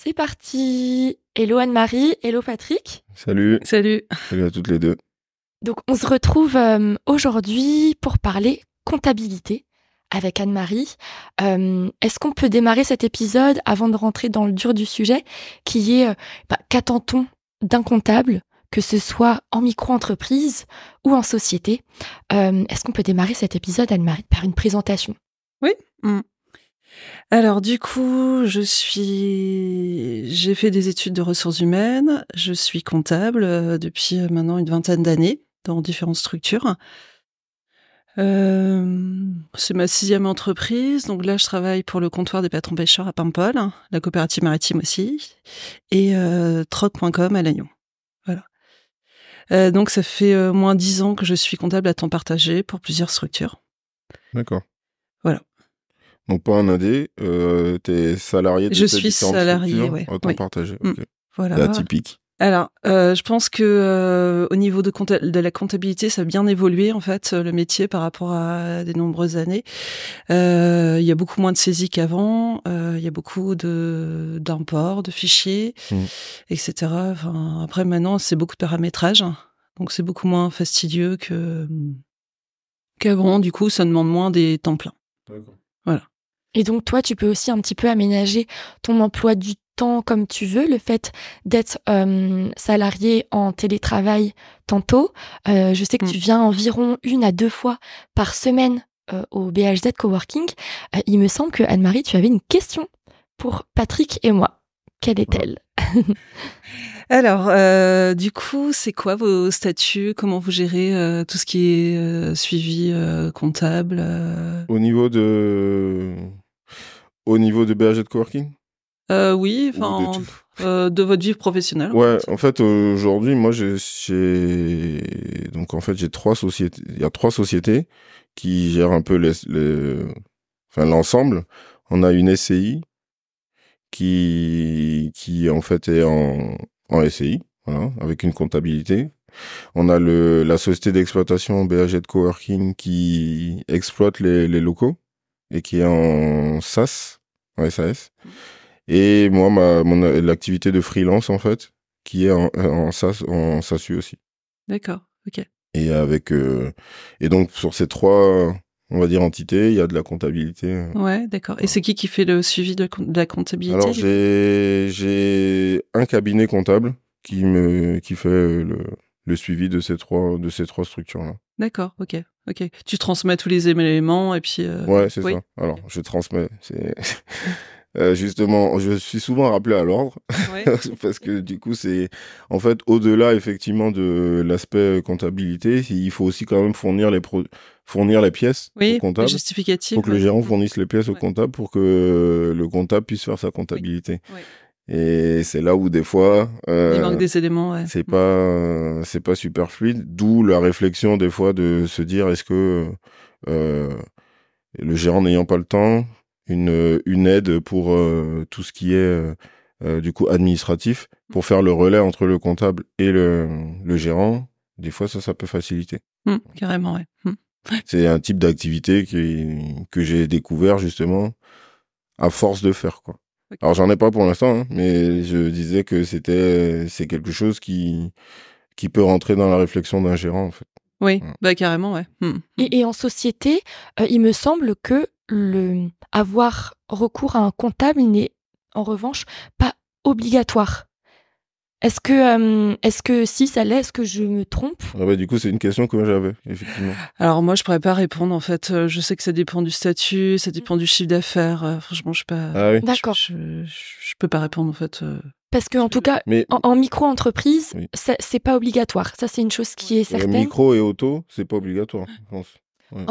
C'est parti. Hello Anne-Marie, hello Patrick. Salut. Salut. Salut à toutes les deux. Donc on se retrouve aujourd'hui pour parler comptabilité avec Anne-Marie. Est-ce qu'on peut démarrer cet épisode avant de rentrer dans le dur du sujet, qui est qu'attend-on d'un comptable, que ce soit en micro-entreprise ou en société? Est-ce qu'on peut démarrer cet épisode, Anne-Marie, par une présentation? Oui. Alors du coup, j'ai fait des études de ressources humaines, je suis comptable depuis maintenant une 20aine d'années dans différentes structures. C'est ma 6e entreprise, donc là je travaille pour le comptoir des patrons pêcheurs à Paimpol, la coopérative maritime aussi, et troc.com à Lannion. Voilà. Donc ça fait moins 10 ans que je suis comptable à temps partagé pour plusieurs structures. D'accord. Voilà. Donc pas un AD, t'es salarié de Je ces suis différentes salarié, structures ouais. à temps partagé. Ok. Voilà. C'est atypique. Alors, je pense que au niveau de la comptabilité, ça a bien évolué en fait le métier par rapport à des nombreuses années. Il y a beaucoup moins de saisies qu'avant. Il y a beaucoup d'imports, de fichiers, etc. Enfin, après maintenant, c'est beaucoup de paramétrage, donc c'est beaucoup moins fastidieux qu'avant. Du coup, ça demande moins des temps pleins. D'accord. Voilà. Et donc toi, tu peux aussi un petit peu aménager ton emploi du temps comme tu veux, le fait d'être salarié en télétravail tantôt. Je sais que tu viens environ 1 à 2 fois par semaine au BHZ Coworking. Il me semble que Anne-Marie, tu avais une question pour Patrick et moi. Quelle est-elle? Alors, du coup, c'est quoi vos statuts? Comment vous gérez tout ce qui est suivi comptable? Au niveau de BHZ Coworking? Oui, enfin, de votre vie professionnelle. Ouais, en fait, aujourd'hui, moi, j'ai 3 sociétés. Il y a 3 sociétés qui gèrent un peu l'ensemble. On a une SCI qui en fait est en SCI, voilà, avec une comptabilité. On a la société d'exploitation BHZ Coworking qui exploite les locaux et qui est en SAS, en SAS. Et moi, l'activité de freelance, en fait, qui est en SASU aussi. D'accord, ok. Et et donc, sur ces 3, on va dire, entités, il y a de la comptabilité. Ouais, d'accord. Et c'est qui fait le suivi de la comptabilité? Alors, j'ai un cabinet comptable qui fait le suivi de ces trois structures-là. D'accord, ok. Tu transmets tous les éléments et puis... Ouais, c'est ça. Alors, je transmets. Justement, je suis souvent rappelé à l'ordre parce que du coup, c'est en fait au-delà effectivement de l'aspect comptabilité, il faut aussi quand même fournir les pièces au comptable. Les justificatifs. Faut que le gérant fournisse les pièces au comptable pour que le comptable puisse faire sa comptabilité. Oui. Et c'est là où des fois il manque des éléments. Ouais. C'est pas super fluide. D'où la réflexion des fois de se dire est-ce que le gérant n'ayant pas le temps, une aide pour tout ce qui est du coup administratif, pour faire le relais entre le comptable et le gérant, des fois ça peut faciliter. Carrément, ouais. C'est un type d'activité que j'ai découvert justement à force de faire, quoi. Okay. Alors j'en ai pas pour l'instant, mais je disais que c'est quelque chose qui peut rentrer dans la réflexion d'un gérant, en fait. Oui, carrément, ouais. Et en société, il me semble que avoir recours à un comptable n'est en revanche pas obligatoire. Est-ce que si ça l'est, est-ce que je me trompe? Du coup, c'est une question que j'avais, effectivement. Alors moi, je pourrais pas répondre, en fait. Je sais que ça dépend du statut, ça dépend du chiffre d'affaires. Franchement, je suis pas... Ah oui. D'accord. Je peux pas répondre, en fait. Parce que en tout cas, en micro-entreprise, c'est pas obligatoire. Ça, c'est une chose qui est certaine. Micro et auto, c'est pas obligatoire, je pense. Ouais.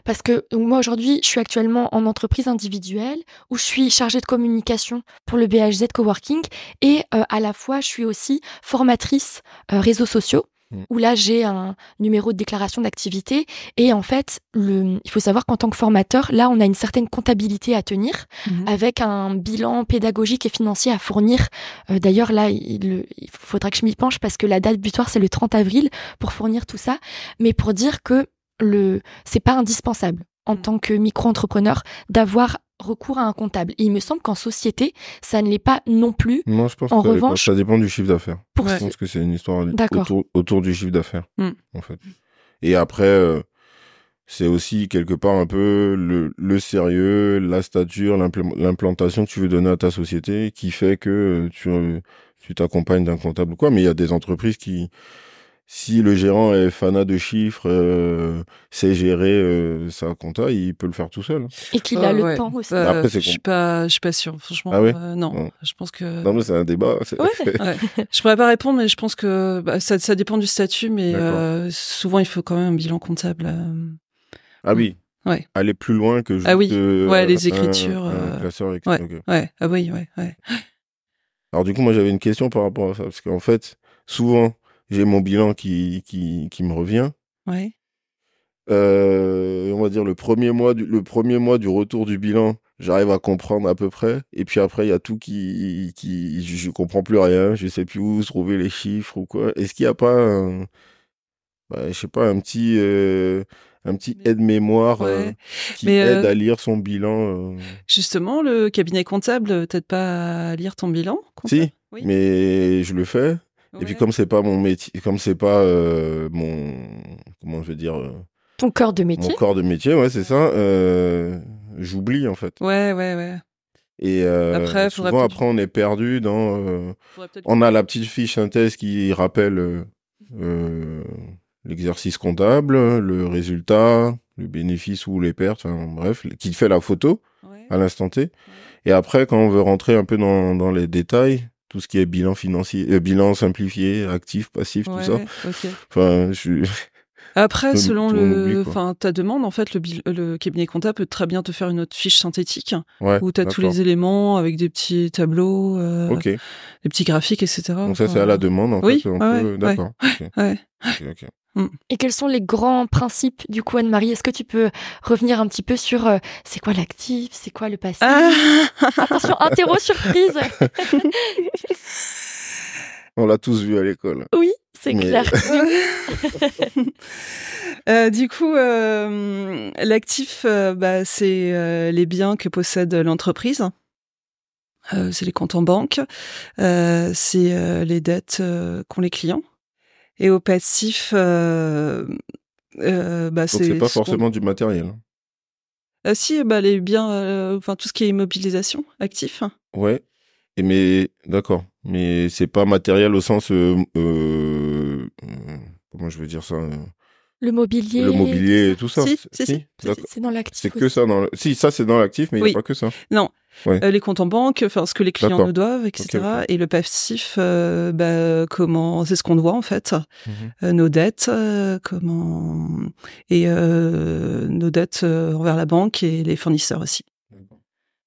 Parce que moi aujourd'hui, je suis actuellement en entreprise individuelle où je suis chargée de communication pour le BHZ Coworking et à la fois je suis aussi formatrice réseaux sociaux où là j'ai un numéro de déclaration d'activité et en fait il faut savoir qu'en tant que formateur, là on a une certaine comptabilité à tenir avec un bilan pédagogique et financier à fournir. D'ailleurs là il faudra que je m'y penche parce que la date butoir c'est le 30 avril pour fournir tout ça, mais pour dire que c'est pas indispensable en tant que micro-entrepreneur d'avoir recours à un comptable. Et il me semble qu'en société, ça ne l'est pas non plus. Non, je pense En que ça revanche, ça dépend du chiffre d'affaires. pour Ouais. Je pense que c'est une histoire D'accord. autour du chiffre d'affaires, Mm. en fait. Et après, c'est aussi quelque part un peu le sérieux, la stature, l'implantation que tu veux donner à ta société qui fait que tu t'accompagnes d'un comptable ou quoi. Mais il y a des entreprises qui, si le gérant est fanat de chiffres, sait gérer sa compta, il peut le faire tout seul. et qu'il a le Ouais. temps aussi. Après, c'est je suis pas sûre, franchement. Ah ouais Non, Non. je pense que. Non, mais c'est un débat. Ouais. Ouais. Je pourrais pas répondre, mais je pense que ça dépend du statut, mais D'accord. souvent il faut quand même un bilan comptable. Ah oui. Ouais. Aller plus loin que juste Ah oui. Ouais, les écritures. un classeur. Ouais. Ok. Ouais. Ah oui, ouais. Alors du coup, moi j'avais une question par rapport à ça, parce qu'en fait, souvent, j'ai mon bilan qui me revient. Ouais. On va dire le premier mois du retour du bilan, j'arrive à comprendre à peu près. Et puis après, il y a tout je comprends plus rien, je sais plus où trouver les chiffres ou quoi. Est-ce qu'il n'y a pas je sais pas, un petit aide-mémoire Ouais. qui Mais aide à lire son bilan justement, le cabinet comptable t'aide pas à lire ton bilan comptable? Si, Oui. mais je le fais. Et puis Ouais. comme c'est pas mon métier, comme c'est pas comment je veux dire, Ton cœur de mon métier. corps de métier, ouais, c'est ça. J'oublie en fait. Ouais. Et Après, faudrait souvent peut-être. après on est perdu dans. Faudrait peut-être. On a la petite fiche synthèse qui rappelle euh, l'exercice comptable, le résultat, le bénéfice ou les pertes, enfin, bref, qui fait la photo Ouais. à l'instant T. Et après, quand on veut rentrer un peu dans les détails, tout ce qui est bilan financier, bilan simplifié, actif, passif, tout ça. Ouais, ok. Enfin, Après, selon on oublie, quoi. ta demande, en fait, le cabinet comptable peut très bien te faire une autre fiche synthétique Ouais, où tu as tous d'accord. les éléments avec des petits tableaux, Ok. des petits graphiques, etc. Donc ça, c'est à la demande, en Oui, fait. On ouais, peut... ouais. D'accord. Ok. Ouais. Ok. Et quels sont les grands principes du coup, Anne-Marie? Est-ce que tu peux revenir un petit peu sur c'est quoi l'actif, c'est quoi le passif? Attention, interro surprise. On l'a tous vu à l'école. Oui, c'est Mais- clair. Du coup, l'actif, c'est les biens que possède l'entreprise. C'est les comptes en banque. C'est les dettes qu'ont les clients. Et au passif, Donc c'est pas forcément du matériel. Si, les biens, enfin tout ce qui est immobilisation, actif. Ouais. Mais d'accord. Mais c'est pas matériel au sens comment je veux dire ça Le mobilier. le mobilier et tout ça. Si. D'accord. C'est dans l'actif. C'est que aussi. ça dans si ça c'est dans l'actif, mais il Oui. n'y a pas que ça. Non. Ouais. Les comptes en banque, enfin ce que les clients D'accord. nous doivent, etc. Ok. Et le passif, comment c'est ce qu'on doit en fait, nos dettes, nos dettes envers la banque et les fournisseurs aussi.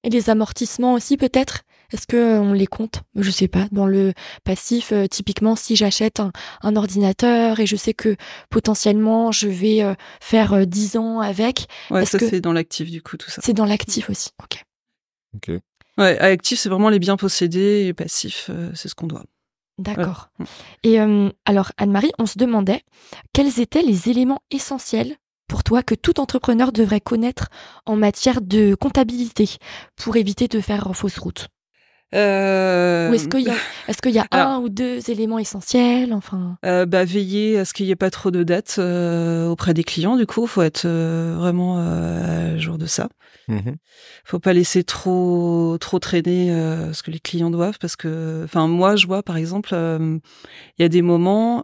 Et les amortissements aussi peut-être. Est-ce que on les compte? Je sais pas. Dans le passif, typiquement, si j'achète un ordinateur et je sais que potentiellement je vais faire 10 ans avec, Ouais, est-ce ça que c'est dans l'actif du coup tout ça. c'est dans l'actif aussi? Ok. Ok. Ouais, actif c'est vraiment les biens possédés et passif c'est ce qu'on doit. D'accord. Voilà. Et alors, Anne-Marie, on se demandait quels étaient les éléments essentiels pour toi que tout entrepreneur devrait connaître en matière de comptabilité pour éviter de faire fausse route. Ou est-ce qu'il y a alors, un ou deux éléments essentiels, enfin. Veiller à ce qu'il n'y ait pas trop de dettes auprès des clients. Du coup, faut être vraiment à jour de ça. Faut pas laisser trop traîner ce que les clients doivent, parce que, enfin, moi, je vois par exemple, il y a des moments.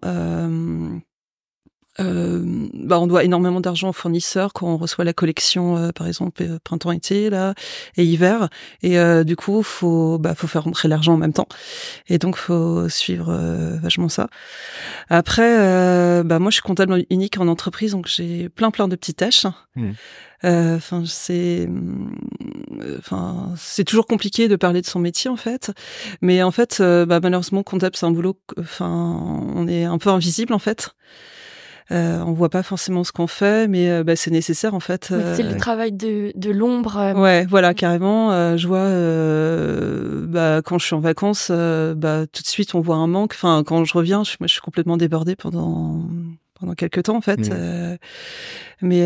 On doit énormément d'argent aux fournisseurs quand on reçoit la collection, par exemple printemps-été là et hiver, et du coup faut faire rentrer l'argent en même temps, et donc faut suivre vachement ça. Après, moi je suis comptable unique en entreprise, donc j'ai plein de petites tâches. Enfin c'est toujours compliqué de parler de son métier en fait, mais en fait malheureusement comptable c'est un boulot, on est un peu invisible en fait. On voit pas forcément ce qu'on fait, mais c'est nécessaire en fait. C'est le travail de l'ombre. Ouais, voilà, carrément. Je vois, quand je suis en vacances, tout de suite on voit un manque. Enfin, quand je reviens, je suis complètement débordée pendant quelques temps en fait. Mais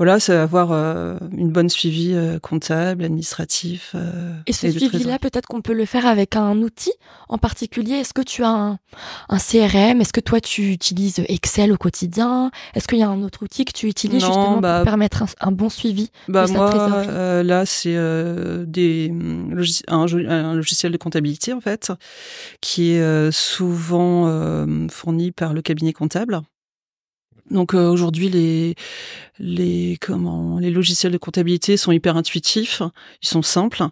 voilà, c'est avoir une bonne suivi comptable, administratif. Et ce suivi-là, peut-être qu'on peut le faire avec un outil en particulier. Est-ce que tu as un CRM? Est-ce que toi, tu utilises Excel au quotidien? Est-ce qu'il y a un autre outil que tu utilises justement pour permettre un bon suivi de sa trésorerie? Là, c'est un logiciel de comptabilité, en fait, qui est souvent fourni par le cabinet comptable. Donc aujourd'hui, les logiciels de comptabilité sont hyper intuitifs, ils sont simples.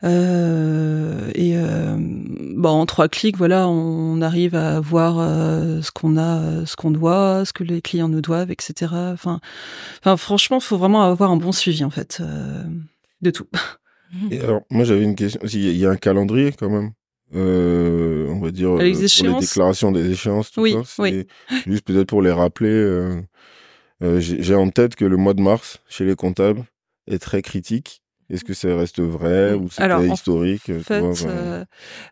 En 3 clics, voilà, on arrive à voir ce qu'on doit, ce que les clients nous doivent, etc. Enfin, franchement, faut vraiment avoir un bon suivi, en fait, de tout. Et alors, moi, j'avais une question. Il y a un calendrier, quand même. On va dire, pour les déclarations des échéances, tout ça. C'est juste peut-être pour les rappeler. J'ai en tête que le mois de mars, chez les comptables, est très critique. Est-ce que ça reste vrai ou c'était historique? En fait,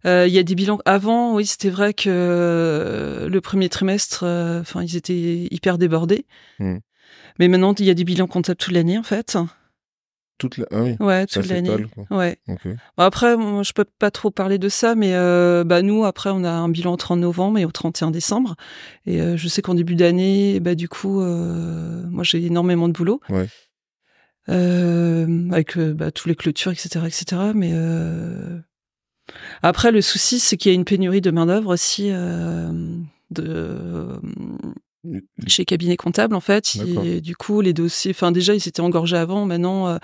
il y a des bilans. Avant, oui, c'était vrai que le premier trimestre, ils étaient hyper débordés. Mais maintenant, il y a des bilans comptables toute l'année, en fait. Ah oui. Ouais, toute l'année. Ouais. Okay. Bon, après, moi, je peux pas trop parler de ça, mais nous, après, on a un bilan au 30 novembre et au 31 décembre. Et je sais qu'en début d'année, du coup, moi, j'ai énormément de boulot. Ouais. Avec tous les clôtures, etc., etc. Mais après, le souci, c'est qu'il y a une pénurie de main-d'œuvre aussi chez cabinet comptable, en fait. Et du coup, les dossiers, déjà, ils s'étaient engorgés avant. Maintenant,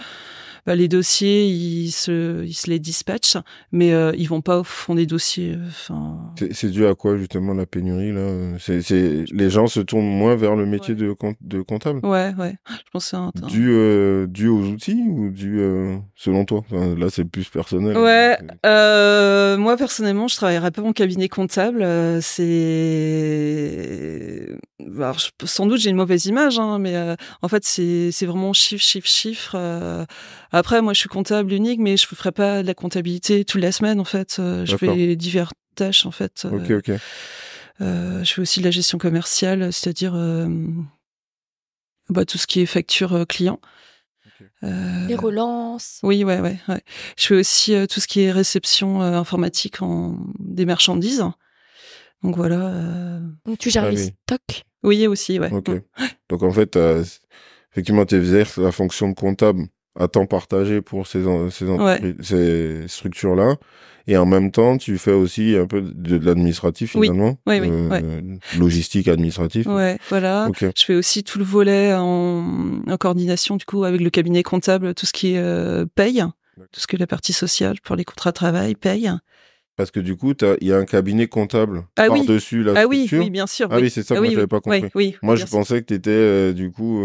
les dossiers, ils se les dispatchent, mais ils vont pas au fond des dossiers. C'est dû à quoi, justement, la pénurie, là? Les gens se tournent moins vers le métier de comptable? Ouais. Je pense que c'est dû aux outils ou dû, selon toi? Là, c'est plus personnel. Ouais. Moi, personnellement, je travaillerais pas en cabinet comptable. Alors, sans doute, j'ai une mauvaise image, hein, mais en fait, c'est vraiment chiffre. Après, moi, je suis comptable unique, mais je ne ferai pas de la comptabilité toute la semaine, en fait. Je fais diverses tâches, en fait. Ok. Je fais aussi de la gestion commerciale, c'est-à-dire tout ce qui est facture client. Les relances. Oui, ouais. Je fais aussi tout ce qui est réception informatique des marchandises. Donc voilà. Donc tu gères les stocks? Oui, aussi, ouais. Ok. Donc en fait, effectivement, tu exerces la fonction de comptable à temps partagé pour ces structures-là. Et en même temps, tu fais aussi un peu de l'administratif, finalement. Oui. Logistique, administratif. Ouais, voilà. Okay. Je fais aussi tout le volet en coordination, du coup, avec le cabinet comptable, tout ce qui est paye, tout ce qui est la partie sociale pour les contrats de travail, paye. Parce que du coup, il y a un cabinet comptable par-dessus la structure. Oui, bien sûr. Ah oui, c'est ça que moi, j'avais pas compris. Moi, je pensais que tu étais, du coup,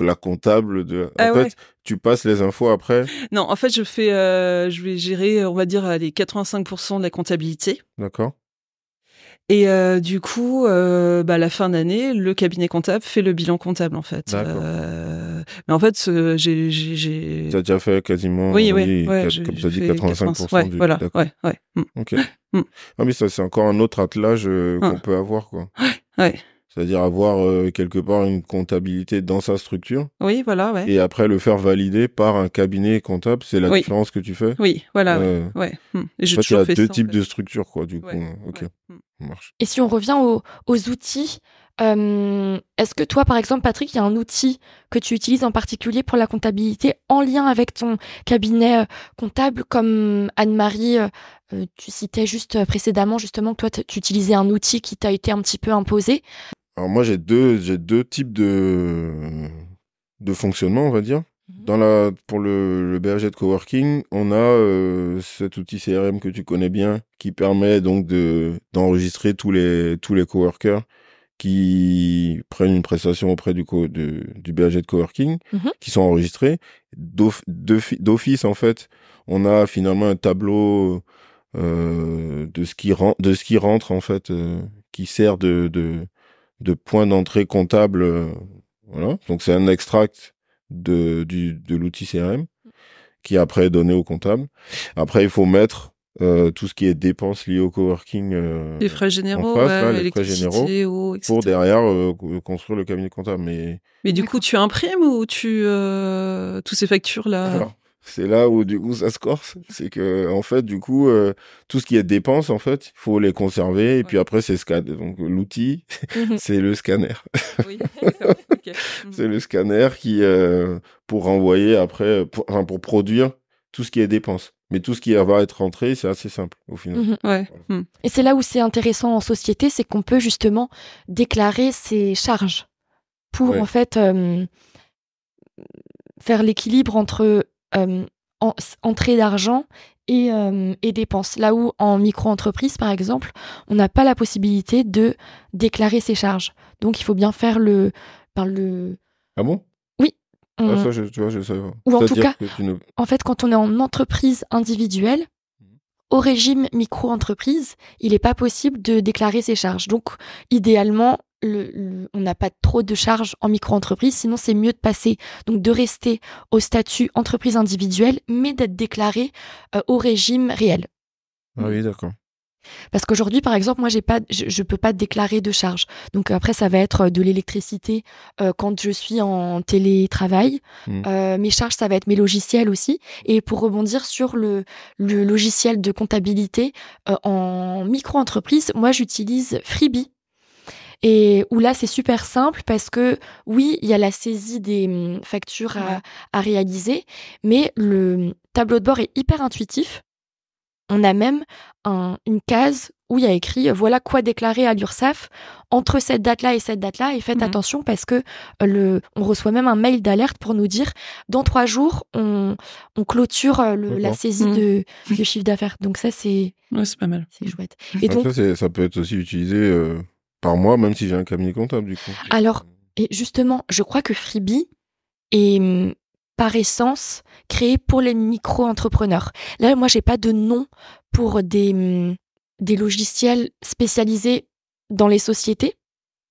la comptable de... En fait, tu passes les infos après. Non, en fait, je vais gérer, on va dire, les 85% de la comptabilité. D'accord. Et du coup, la fin d'année, le cabinet comptable fait le bilan comptable, en fait. D'accord. Mais en fait, j'ai... Tu as déjà fait quasiment, comme tu as dit, 85% du... Voilà, ouais. Ok. Ah, mais ça, c'est encore un autre attelage qu'on peut avoir, quoi. Ouais. C'est-à-dire avoir quelque part une comptabilité dans sa structure. Oui, voilà, ouais. Et après le faire valider par un cabinet comptable, c'est la différence que tu fais. Oui, voilà, ouais. Et j'ai toujours fait ça. Il y a deux types de structures, quoi, du coup. Ok, ça marche. Et si on revient aux outils, est-ce que toi, par exemple, Patrick, il y a un outil que tu utilises en particulier pour la comptabilité en lien avec ton cabinet comptable, comme Anne-Marie, tu citais juste précédemment, justement, que toi, tu utilisais un outil qui t'a été un petit peu imposé? Alors moi, j'ai deux types de fonctionnement, on va dire. Pour le BHZ Coworking, on a cet outil CRM que tu connais bien, qui permet donc d'enregistrer tous les coworkers qui prennent une prestation auprès du BHZ Coworking, qui sont enregistrés. D'office, en fait, on a finalement un tableau de ce qui rentre, en fait, qui sert de point d'entrée comptable. Voilà. Donc c'est un extract de l'outil CRM qui est après donné au comptable. Après, il faut mettre tout ce qui est dépenses liées au coworking Les frais en généraux, face, là, les frais électricité, généraux, eau, pour etc. derrière construire le cabinet comptable. Mais du coup, D'accord. tu imprimes ou tous ces factures-là? Alors, c'est là où du coup ça se corse, c'est que en fait du coup tout ce qui est dépenses en fait, il faut les conserver et puis Ouais. après c'est scanner. Donc l'outil Mhm. c'est le scanner. Oui, d'accord, ok. C'est le scanner qui pour renvoyer après enfin, pour produire tout ce qui est dépenses. Mais tout ce qui va être rentré, c'est assez simple au final. Mhm. Ouais. Voilà. Et c'est là où c'est intéressant en société, c'est qu'on peut justement déclarer ses charges pour Ouais. en fait faire l'équilibre entre euh, entrée d'argent et dépenses. Là où en micro-entreprise, par exemple, on n'a pas la possibilité de déclarer ses charges. Donc il faut bien faire le... Ah bon? Oui. Ah ça tu vois je savais pas. Ou en tout C'est-à-dire cas, que tu ne en fait, quand on est en entreprise individuelle, au régime micro-entreprise, il n'est pas possible de déclarer ses charges. Donc, idéalement, on n'a pas trop de charges en micro-entreprise, sinon c'est mieux de passer, donc de rester au statut entreprise individuelle, mais d'être déclaré au régime réel. Ah oui, d'accord. Parce qu'aujourd'hui, par exemple, moi, je peux pas déclarer de charges. Donc après, ça va être de l'électricité quand je suis en télétravail. Mes charges, ça va être mes logiciels aussi. Et pour rebondir sur le logiciel de comptabilité en micro-entreprise, moi, j'utilise Freebie. Et où là, c'est super simple parce que oui, il y a la saisie des factures à réaliser, mais le tableau de bord est hyper intuitif. On a même une case où il y a écrit voilà quoi déclarer à l'URSSAF entre cette date-là et cette date-là. Et faites attention parce que on reçoit même un mail d'alerte pour nous dire dans 3 jours, on clôture la saisie de chiffre d'affaires. Donc ça, c'est pas mal. C'est chouette. Et donc, ça peut être aussi utilisé par mois, même si j'ai un cabinet comptable du coup. alors, et justement, je crois que Freebie est par essence créé pour les micro-entrepreneurs. Là, moi, j'ai pas de nom pour des logiciels spécialisés dans les sociétés.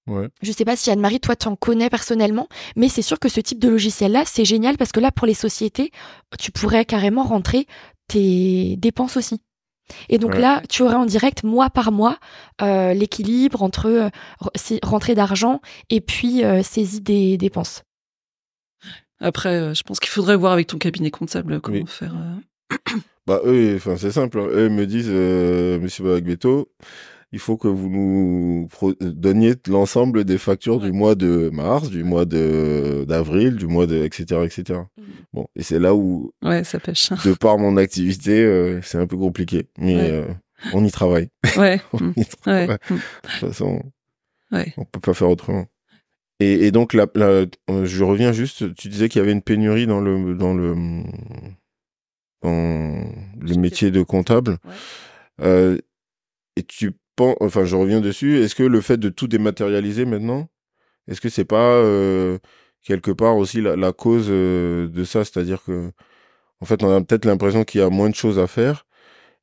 Ouais. Je sais pas si Anne-Marie, toi, tu en connais personnellement, mais c'est sûr que ce type de logiciel-là, c'est génial parce que là, pour les sociétés, tu pourrais carrément rentrer tes dépenses aussi. Et donc là, tu aurais en direct, mois par mois, l'équilibre entre rentrée d'argent et puis saisie des dépenses. Après, je pense qu'il faudrait voir avec ton cabinet comptable comment faire. Bah eux, enfin c'est simple. Eux ils me disent, Monsieur Bagbeto, il faut que vous nous donniez l'ensemble des factures du mois de mars, du mois d'avril, du mois de etc etc. Bon, et c'est là où ça pêche. De par mon activité, c'est un peu compliqué, mais on y travaille. On y travaille. De toute façon, on peut pas faire autrement. Et donc je reviens juste. Tu disais qu'il y avait une pénurie dans le métier de comptable. Et tu penses, enfin, je reviens dessus. Est-ce que le fait de tout dématérialiser maintenant, est-ce que c'est pas quelque part aussi la cause de ça, c'est-à-dire que en fait, on a peut-être l'impression qu'il y a moins de choses à faire.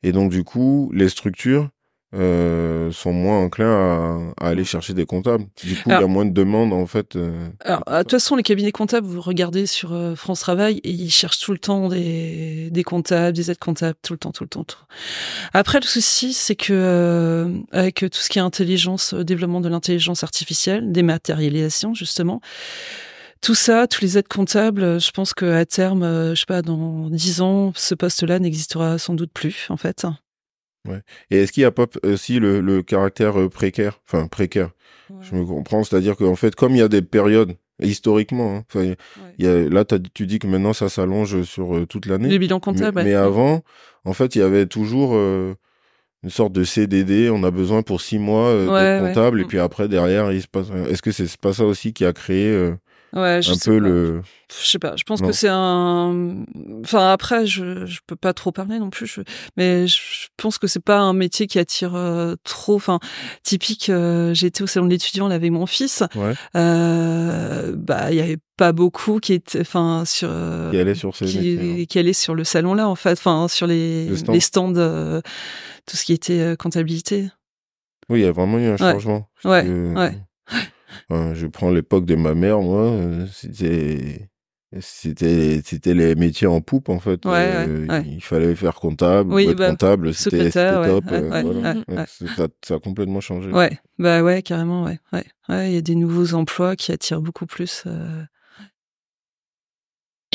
Et donc, du coup, les structures sont moins enclins à aller chercher des comptables. Du coup, il y a moins de demandes, en fait. Alors, de toute façon, les cabinets comptables, vous regardez sur France Travail et ils cherchent tout le temps des comptables, des aides comptables, tout le temps. Après, le souci, c'est que avec tout ce qui est intelligence, développement de l'intelligence artificielle, dématérialisation, justement, tout ça, tous les aides comptables, je pense qu'à terme, je sais pas, dans 10 ans, ce poste-là n'existera sans doute plus, en fait. Ouais. Et est-ce qu'il n'y a pas aussi le caractère précaire, je me comprends, c'est-à-dire qu'en fait, comme il y a des périodes, historiquement, là, tu dis que maintenant, ça s'allonge sur toute l'année. Les bilans comptables, mais avant, en fait, il y avait toujours une sorte de CDD, on a besoin pour 6 mois d'être comptable, et puis après, derrière, il se passe... Est-ce que c'est pas ça aussi qui a créé... un peu le... Je sais pas, je pense que c'est un... Enfin, après, je peux pas trop parler non plus, mais je pense que c'est pas un métier qui attire trop... Enfin, typique, j'étais au salon de l'étudiant là avec mon fils, il y avait pas beaucoup qui étaient... Enfin, sur... qui allaient sur qui allaient sur le salon là, en fait, enfin, sur les stands, tout ce qui était comptabilité. Oui, il y a vraiment eu un changement. Je prends l'époque de ma mère, moi, c'était c'était les métiers en poupe en fait. Il fallait faire comptable, ou être comptable, c'était top. Voilà. Ça a complètement changé. Ouais, bah ouais, carrément, ouais. Il y a des nouveaux emplois qui attirent beaucoup plus.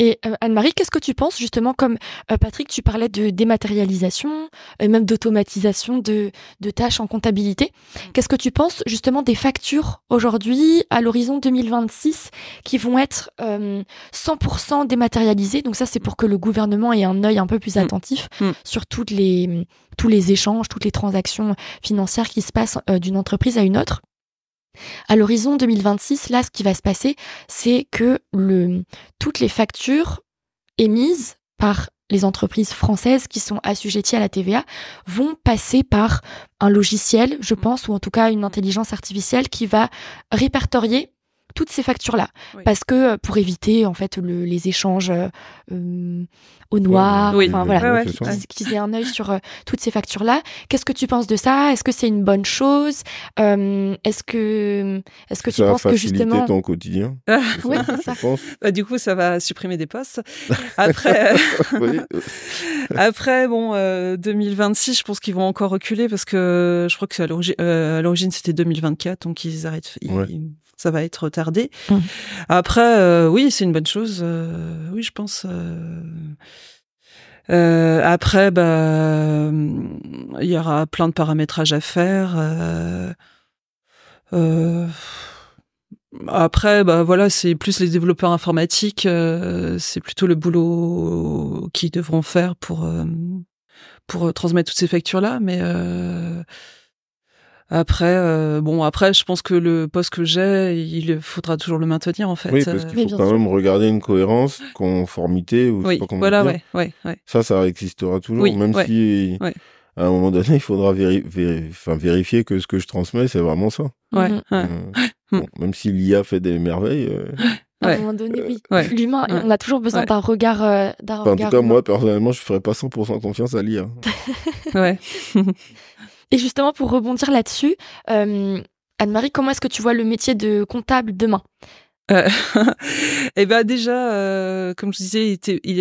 Et Anne-Marie, qu'est-ce que tu penses justement, comme Patrick, tu parlais de dématérialisation, même d'automatisation de tâches en comptabilité. Qu'est-ce que tu penses justement des factures aujourd'hui à l'horizon 2026 qui vont être 100% dématérialisées? Donc ça, c'est pour que le gouvernement ait un œil un peu plus attentif sur tous les échanges, toutes les transactions financières qui se passent d'une entreprise à une autre. À l'horizon 2026, là, ce qui va se passer, c'est que toutes les factures émises par les entreprises françaises qui sont assujetties à la TVA vont passer par un logiciel, je pense, ou en tout cas une intelligence artificielle qui va répertorier toutes ces factures-là. Oui. Parce que pour éviter en fait les échanges au noir, voilà, qu'ils aient un œil sur toutes ces factures-là. Qu'est-ce que tu penses de ça? Est-ce que c'est une bonne chose? Est-ce que tu penses que justement ça va faciliter ton quotidien? Oui, c'est ça. Bah, du coup, ça va supprimer des postes. Après, après, bon, 2026, je pense qu'ils vont encore reculer parce que je crois que à l'origine c'était 2024, donc ils arrêtent. Ça va être retardé. Après, oui, c'est une bonne chose. Oui, je pense. Après, bah, il y aura plein de paramétrages à faire. Après, bah voilà, c'est plus les développeurs informatiques. C'est plutôt le boulot qu'ils devront faire pour transmettre toutes ces factures-là, mais. Après, je pense que le poste que j'ai, il faudra toujours le maintenir, en fait. Oui, parce qu'il faut quand même regarder une cohérence, conformité, ou je sais pas comment dire. Ouais. Ça existera toujours, même si, à un moment donné, il faudra vérifier que ce que je transmets, c'est vraiment ça. Bon, même si l'IA fait des merveilles. À un moment donné, oui. L'humain, on a toujours besoin d'un regard. En tout cas, moi, personnellement, je ferais pas 100% confiance à l'IA. Ouais. Et justement, pour rebondir là-dessus, Anne-Marie, comment est-ce que tu vois le métier de comptable demain? Eh ben déjà, comme je disais,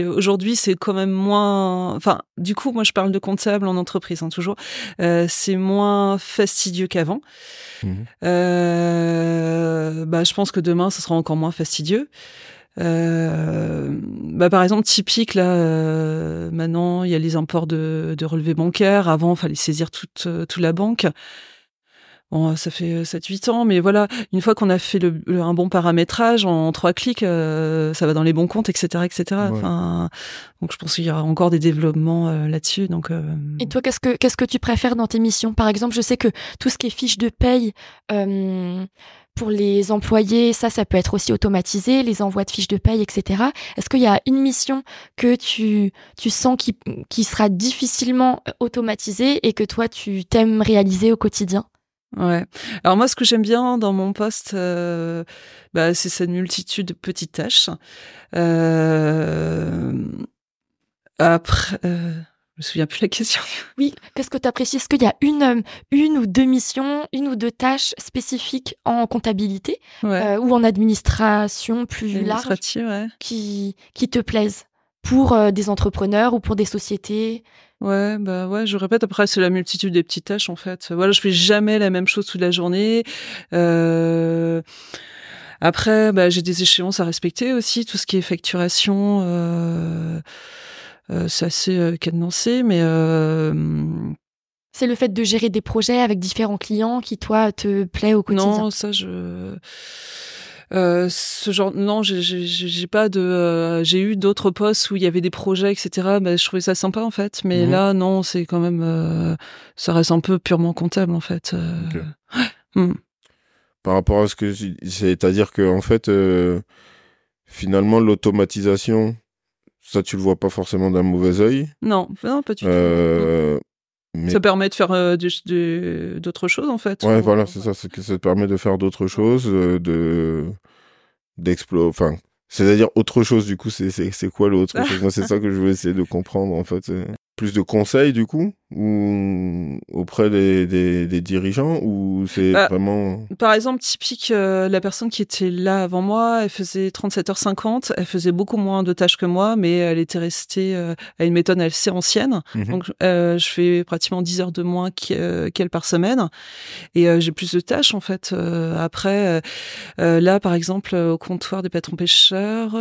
aujourd'hui c'est quand même moins. Enfin, du coup, moi je parle de comptable en entreprise, toujours. C'est moins fastidieux qu'avant. Je pense que demain, ça sera encore moins fastidieux. Par exemple, typique là, maintenant il y a les imports de relevés bancaires. Avant, il fallait saisir toute la banque. Bon, ça fait 7-8 ans, mais voilà, une fois qu'on a fait un bon paramétrage, en 3 clics, ça va dans les bons comptes, etc., etc. Ouais. Enfin, donc je pense qu'il y aura encore des développements là-dessus. Donc. Et toi, qu'est-ce que tu préfères dans tes missions? Par exemple, je sais que tout ce qui est fiche de paye pour les employés, ça peut être aussi automatisé, les envois de fiches de paye, etc. Est-ce qu'il y a une mission que tu sens qui sera difficilement automatisée et que toi, tu t'aimes réaliser au quotidien? Ouais. Alors moi, ce que j'aime bien dans mon poste, c'est cette multitude de petites tâches. Après, je me souviens plus de la question. Oui, qu'est-ce que tu apprécies? Est-ce qu'il y a une ou deux missions, une ou deux tâches spécifiques en comptabilité ou en administration plus large qui te plaisent pour des entrepreneurs ou pour des sociétés? Ouais, je répète, après, c'est la multitude des petites tâches, en fait. Voilà, je fais jamais la même chose toute la journée. Après, j'ai des échéances à respecter aussi, tout ce qui est facturation, c'est assez cadenancé, mais... C'est le fait de gérer des projets avec différents clients qui, toi, te plaît au quotidien? Non, ça, ce genre, non, j'ai pas de. J'ai eu d'autres postes où il y avait des projets, etc. Je trouvais ça sympa en fait, mais là, non, c'est quand même, ça reste un peu purement comptable en fait. Okay. Par rapport à ce que c'est-à-dire que en fait, finalement, l'automatisation, ça, tu le vois pas forcément d'un mauvais œil. Non, pas du tout. Mais... Ça permet de faire d'autres choses, en fait. Ouais, voilà, c'est ça. C'est que ça te permet de faire d'autres choses, enfin, c'est-à-dire autre chose, du coup, c'est quoi l'autre chose? Moi, c'est ça que je veux essayer de comprendre, en fait. Plus de conseils, du coup, ou auprès des dirigeants, ou c'est vraiment... Par exemple, typique, la personne qui était là avant moi, elle faisait 37h50, elle faisait beaucoup moins de tâches que moi, mais elle était restée à une méthode assez ancienne. Donc, je fais pratiquement 10 heures de moins qu'elle par semaine. Et j'ai plus de tâches, en fait. Après, là, par exemple, au comptoir des patrons pêcheurs,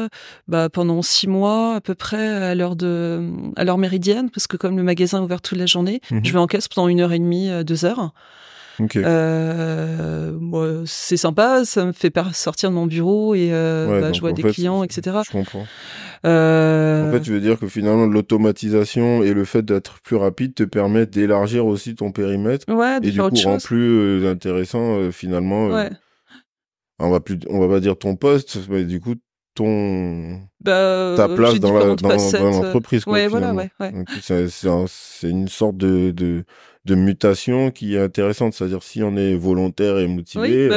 pendant 6 mois, à peu près, à l'heure méridienne, parce que comme le magasin est ouvert toute la journée, je vais en caisse pendant 1h30, 2 heures. Okay. Moi, c'est sympa, ça me fait sortir de mon bureau et je vois des clients, etc. Je comprends. En fait, tu veux dire que finalement, l'automatisation et le fait d'être plus rapide te permettent d'élargir aussi ton périmètre, de et du faire coup autre rend chose. plus intéressant finalement. On va pas dire ton poste, mais du coup ta place dans l'entreprise, quoi, finalement. Donc, c'est une sorte de mutation qui est intéressante, c'est-à-dire si on est volontaire et motivé,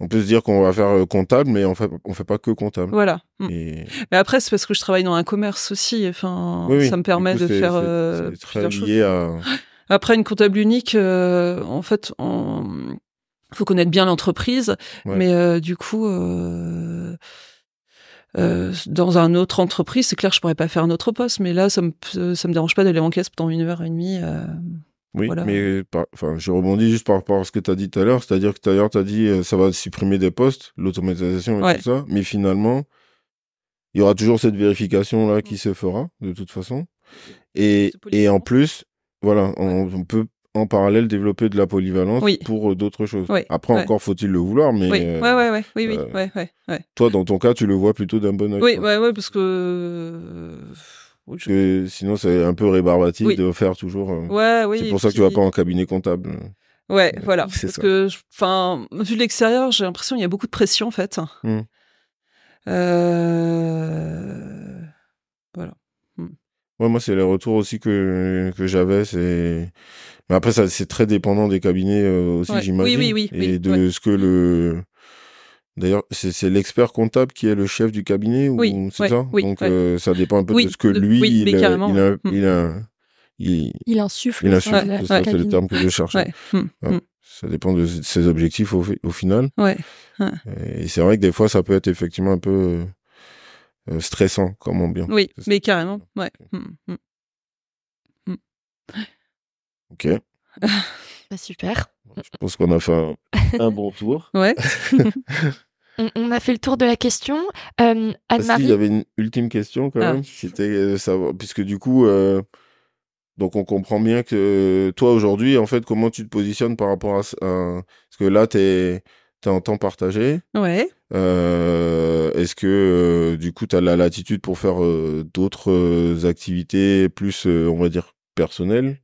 on peut se dire qu'on va faire comptable, mais on fait pas que comptable. Voilà. Mais après, c'est parce que je travaille dans un commerce aussi. Enfin, ça me permet de faire c'est très lié à... Après, une comptable unique, en fait, faut connaître bien l'entreprise, mais du coup, dans une autre entreprise, c'est clair, je pourrais pas faire un autre poste, mais là, ça me dérange pas d'aller en caisse pendant 1h30. Oui, voilà. Mais je rebondis juste par rapport à ce que tu as dit tout à l'heure, c'est-à-dire que tout à l'heure, tu as dit ça va supprimer des postes, l'automatisation et tout ça, mais finalement, il y aura toujours cette vérification-là qui se fera, de toute façon. Et en plus, voilà, on peut en parallèle développer de la polyvalence pour d'autres choses. Après, encore faut-il le vouloir, mais... Oui. Toi, dans ton cas, tu le vois plutôt d'un bon œil. Oui, parce que... sinon, c'est un peu rébarbatif de faire toujours... c'est pour ça que tu vas pas en cabinet comptable. Voilà. Parce que, vu de l'extérieur, j'ai l'impression qu'il y a beaucoup de pression, en fait. Voilà. Ouais, moi, c'est les retours aussi que j'avais. Mais après, ça, c'est très dépendant des cabinets aussi, j'imagine. Et de ce que D'ailleurs, c'est l'expert comptable qui est le chef du cabinet, ou c'est ça? Donc, ça dépend un peu de ce que lui, il insuffle. Il insuffle, c'est le terme que je cherchais. Ça dépend de ses objectifs au final. Et c'est vrai que des fois, ça peut être effectivement un peu stressant comme ambiance. Oui, mais carrément, Ok. Super. Je pense qu'on a fait un bon tour. On a fait le tour de la question. Anne-Marie, il y avait une ultime question quand même. C'était savoir, puisque du coup, donc on comprend bien que toi aujourd'hui, en fait, comment tu te positionnes par rapport à parce que là, t'es en temps partagé. Est-ce que du coup, tu as la latitude pour faire d'autres activités plus, on va dire, personnelles,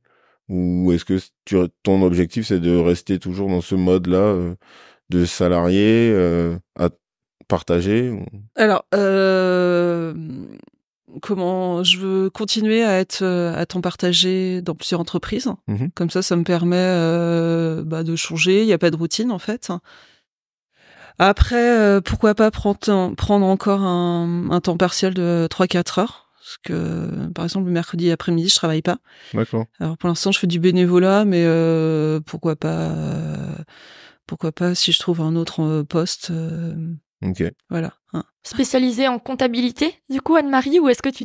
ou est-ce que ton objectif, c'est de rester toujours dans ce mode-là de salarié à partager? Alors, comment je veux continuer à être à temps partagé dans plusieurs entreprises. Comme ça me permet de changer. Il n'y a pas de routine, en fait. Après, pourquoi pas prendre encore un temps partiel de 3-4 heures. Parce que, par exemple, le mercredi après-midi, je travaille pas. D'accord. Alors, pour l'instant, je fais du bénévolat, mais pourquoi pas si je trouve un autre poste. Ok. Voilà. Spécialisée en comptabilité, du coup, Anne-Marie, ou est-ce que tu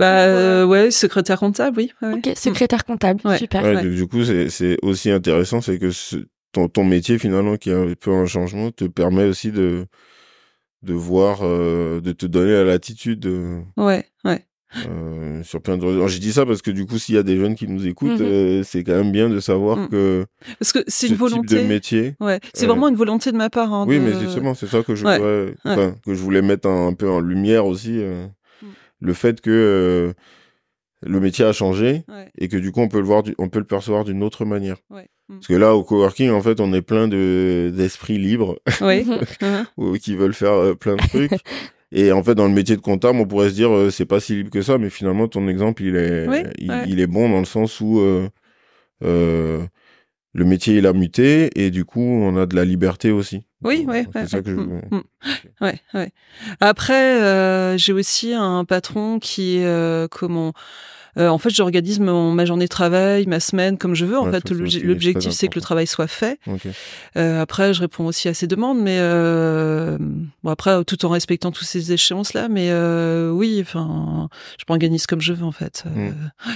secrétaire comptable, oui. Ok, secrétaire comptable, super. Du coup, c'est aussi intéressant, c'est que ton métier, finalement, qui est un peu un changement, te permet aussi de voir, de te donner la latitude. Sur plein de... Alors, j'ai dit ça parce que du coup, s'il y a des jeunes qui nous écoutent, c'est quand même bien de savoir que parce que c'est une volonté type de métier. C'est vraiment une volonté de ma part. Oui, mais justement, c'est ça que que je voulais mettre un peu en lumière aussi, le fait que le métier a changé et que du coup, on peut le percevoir d'une autre manière. Parce que là, au coworking, en fait, on est plein d'esprits libres qui veulent faire plein de trucs. Et en fait, dans le métier de comptable, on pourrait se dire c'est pas si libre que ça, mais finalement, ton exemple, il est bon dans le sens où le métier, il a muté et du coup, on a de la liberté aussi. C'est ça que je... Après, j'ai aussi un patron qui est En fait, j'organise ma journée de travail, ma semaine comme je veux. En Ouais, fait, ça, c'est aussi l'objectif, très c'est que le important. travail soit fait. Ok. Après, je réponds aussi à ces demandes, mais bon, après, tout en respectant tous ces échéances-là. Mais oui, enfin, je m'organise comme je veux, en fait.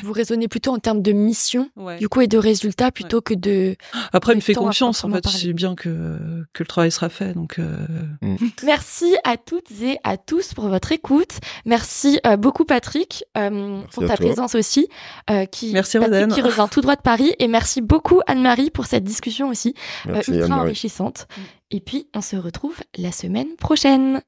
Vous raisonnez plutôt en termes de mission, Ouais. du coup, et de résultats plutôt que de... Après, il me de fait temps à confiance, en proprement fait. parler. Je sais bien que le travail sera fait, donc. Merci à toutes et à tous pour votre écoute. Merci beaucoup Patrick pour à ta toi. présence aussi. Merci, Patrick Roden. qui revient tout droit de Paris. Et merci beaucoup Anne-Marie pour cette discussion aussi Merci, ultra Anne-Marie. enrichissante. Et puis on se retrouve la semaine prochaine.